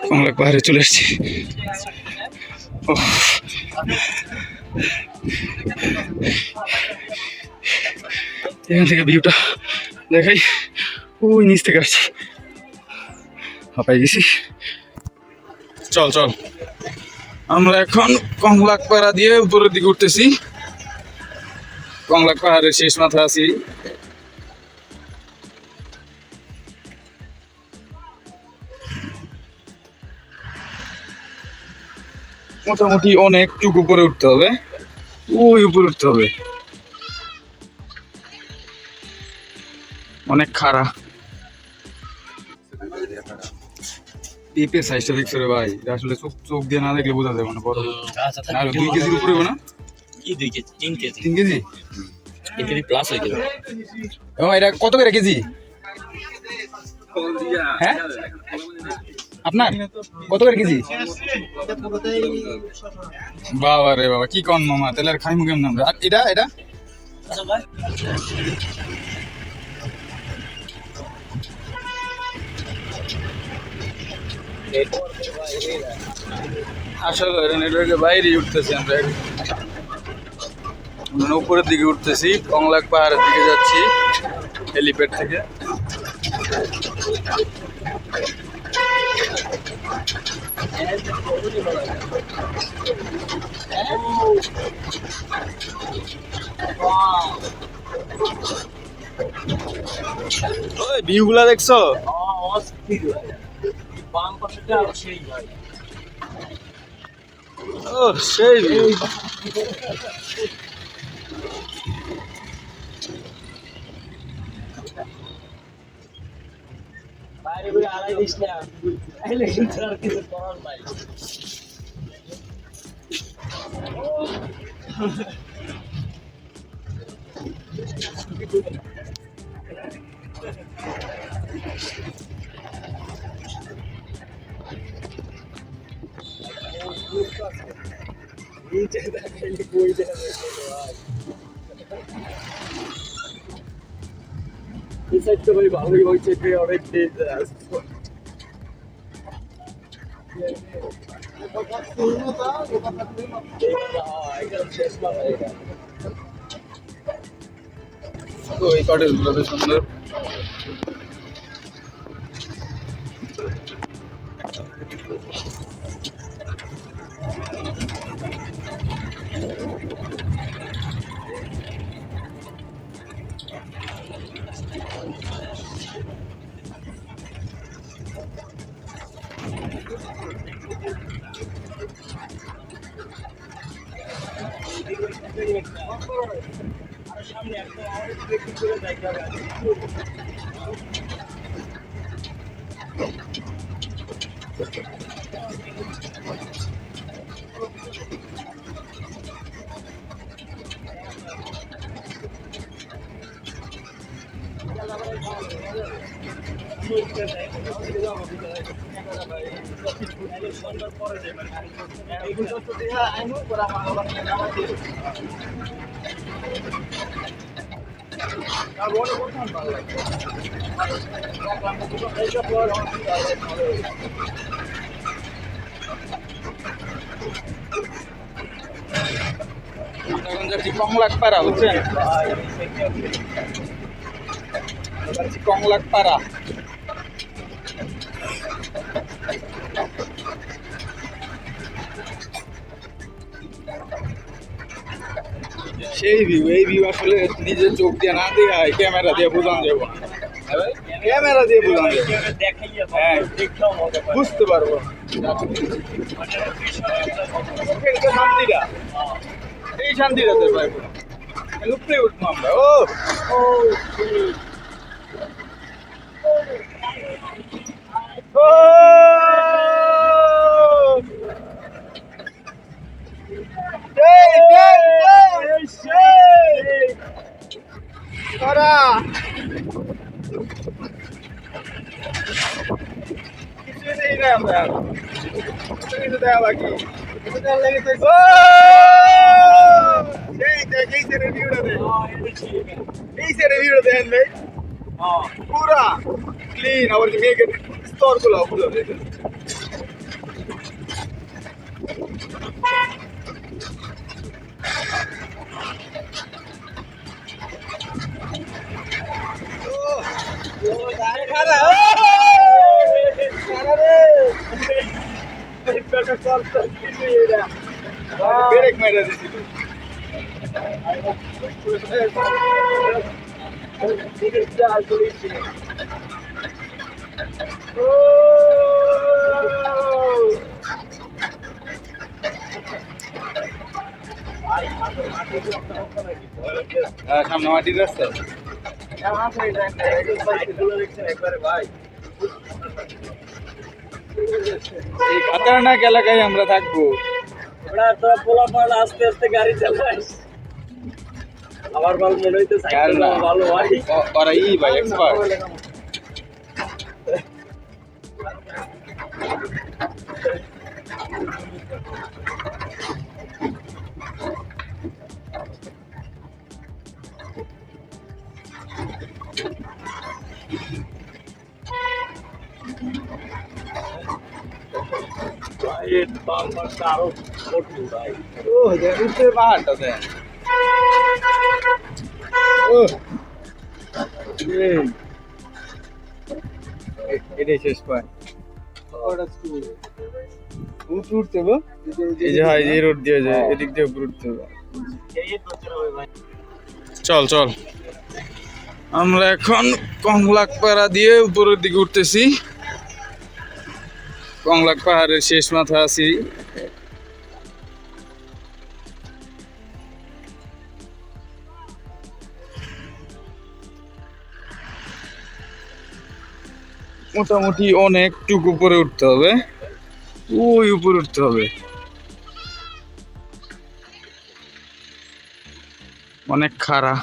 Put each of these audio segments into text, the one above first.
কমলাক পাহাড়ে চলে এসেছি। এখান থেকে ভিউটা দেখাই, ওই নিচ থেকে আসছি, হাঁপাই গেছি। চল চল, আমরা এখন কমলাক পাড়া দিয়ে উপরের দিকে উঠতেছি। কমলাক পাহাড়ের শেষ মাথা আছি। মোটামুটি অনেকটুকু উপরে উঠতে হবে, ওই উপরে উঠতে হবে, অনেক খাড়া। পেঁপের সাইজটা দেখছো রে ভাই, এটা আসলে চোখ দিয়ে না দেখলে বোঝা যাবে না। বড় না, 2 কেজির উপরে হবে না? কি 2 KG? 3 KG. 3 KG? 3 KG plus হয়ে গেল। এটা কত করে কেজি? হ্যাঁ, আপনার কত করে কেজি? বাবা রে বাবা, কি কন মামা, তাহলে আর খাইমু কেমন আমরা? আর এটা এটা আসলে নেটওয়ার্কের বাইরে উঠতেছি আমরা, উপরের দিকে উঠতেছি, কমলাক পাহাড়ের দিকে যাচ্ছি হেলিপ্যাড থেকে। ওই ভিউগুলা দেখছো? ও সেই ভিউ। বাইরে ঘুরে আড়াই দিস না, তাইলে কিন্তু আর কিছু করার নাই। এই সাইডটা ভাই ভালোই হয়েছে, অনেক ডেঞ্জার আসছে। এই কটেজ গুলো বেশ সুন্দর। সামনে একটা আমাদের দেখতে করে দেখা যাবে। এখন যাচ্ছি কমলাক পাড়া, বুঝছেন? কমলাক পাড়া সেই ভিউ। এই ভিউ আসলে নিজের চোখ দিয়ে না দিয়ে ক্যামেরা দিয়ে বোঝানো যাবো না, ক্যামেরা দিয়ে বোঝানো যাবে, হ্যাঁ বুঝতে পারবো শান্তিটা, এই শান্তিটা তো পাইবো না। উপরে উঠবো আমরা। ও এই দেখ এই সাইডের ভিউটা দেখ এই সাইডের ভিউটা দেখেন ভাই পুরা ক্লিন আবার যে মেঘের স্তরগুলো পুরো দেখেন ব্রেক মেরে দিছিল সামনে মাটির রাস্তা এই খাতারনাক এলাকায় আমরা থাকবো তোরা পোলাপান আস্তে আস্তে গাড়ি চালাইস আমার ভালো মনে হইতে সাইকেল ভালো হয় ওরা ভাই এক্সপার্ট আরো কঠিন ভাই ও উঠতে পাহাড়টা দেন ও এটাই শেষ পয়েন্ট উঠতে হবে এই যে হয় এই রোড দিয়ে যায় এদিক দিয়ে উপরে উঠতে হবে চল চল আমরা এখন কংলাকপাড়া দিয়ে উপরের দিকে উঠতেছি কংলাক পাহাড়ের শেষ মাথা আছি মোটামুটি অনেকটুকু উপরে উঠতে হবে ওই উপরে উঠতে হবে অনেক খাড়া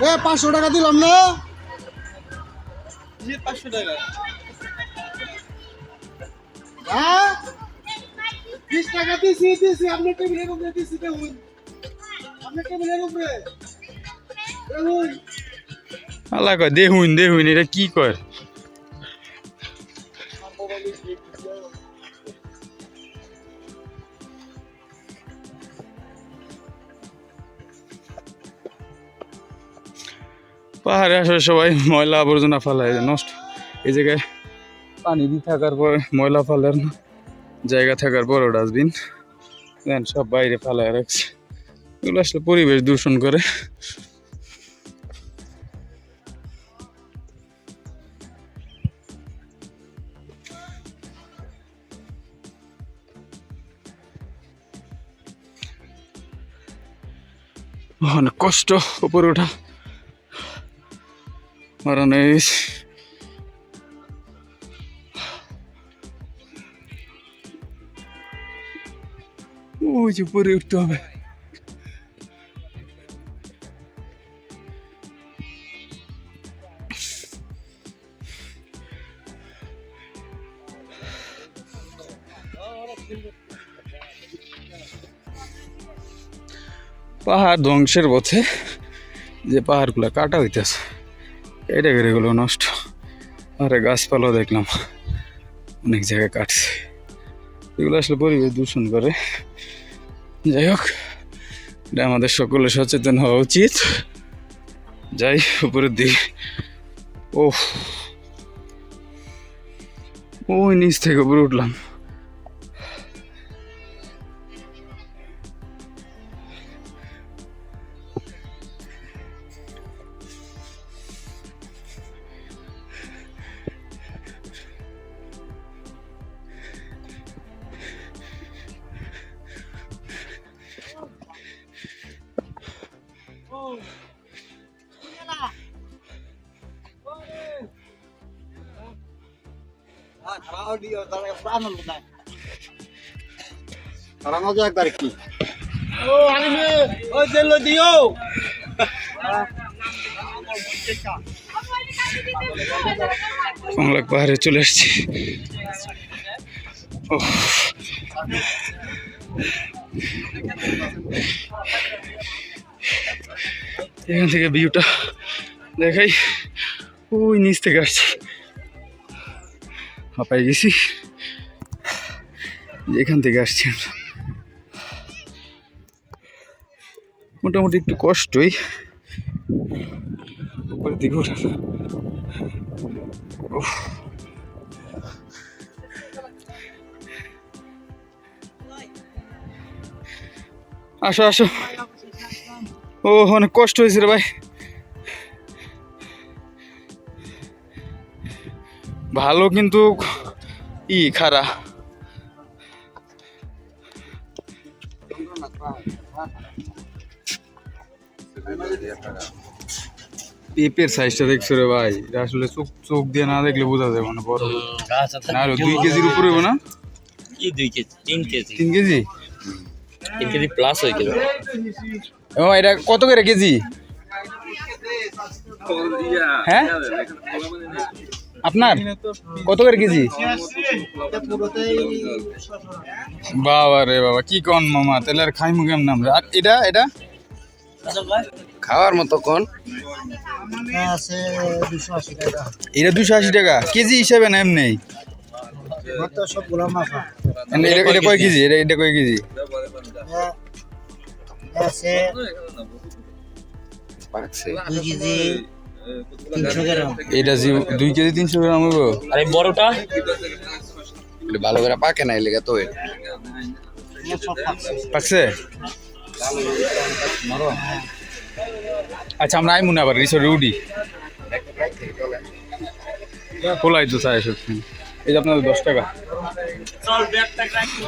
এ 500 টাকা দিলাম না 500 টাকা হ্যাঁ 20 টাকা দিছি আপনি টেবিলের উপরে দিছি দেখুন আপনি টেবিলের উপরে দেখুন আল্লাহ কয় দেখুন দেখুন এটা কি কয় পাহাড়ে আসলে সবাই ময়লা আবর্জনা ফেলায় নষ্ট এই জায়গায় পানি দিয়ে থাকার পর ময়লা ফেলার জায়গা থাকার পরও ডাস্টবিন সব বাইরে ফেলায় রাখছে এগুলো আসলে পরিবেশ দূষণ করে অনেক কষ্ট উপরে ওঠা মারানো ওই যে উপরে উঠতে হবে পাহাড় ধ্বংসের পথে যে পাহাড়গুলো কাটা হইতেছে এটা এগুলো নষ্ট আরে গাছপালা দেখলাম অনেক জায়গায় কাটছে এগুলো আসলে পরিবেশ দূষণ করে যাই হোক এটা আমাদের সকলে সচেতন হওয়া উচিত যাই উপরের দিকে ওই নিচ থেকে উপরে উঠলাম অডিও তাহলে আনন্দ নাই তারা মজা একবার কি ও আনিমে ওই জেল দিও কমলাক পাহাড়ে চলে আসছি। ওহ, এখান থেকে ভিউটা দেখাই, ওই নিচ থেকে আসছি, হাঁপাই গেছি, এখান থেকে আসছি আমরা। মোটামুটি একটু কষ্টই উপরের দিকে ওঠা। উফ, আসো আসো, ও অনেক কষ্ট হয়েছে রে ভাই, ভালো কিন্তু খারা। পেঁপের সাইজটা দেখছো রে ভাই, এটা আসলে চোখ চোখ দিয়ে না দেখলে বোঝা যাবে না, বড় না, 2 কেজির উপরে হবে না? কি 2 KG 3 KG 3 KG 3 KG plus হয়ে গেল। ও এটা কত করে কেজি? হ্যাঁ আপনার কত করে কেজি? বাবা রে বাবা, কি কন মামা, তাহলে আর খাইমু কেমন আমরা? আর এটা এটা খাওয়ার মতো কোন আছে 280 টাকা এটা 280 টাকা কেজি হিসাবে না এমনি? কত সবগুলো মাফা এটা কয় কেজি? এটা কয় কেজি? আছে 2 কেজি 300 গ্রাম এটা 2 কেজি 300 গ্রাম হইব? আরে বড়টা এটা ভালো করে পাকে না, এলাকা তো পাকছে। আচ্ছা আমরা আইমু না আবার রিসোর্টে উঠি, খোলাই তো চাই সত্যি। এই যে আপনাদের 10 টাকা। চল ব্যাগটা রাখি।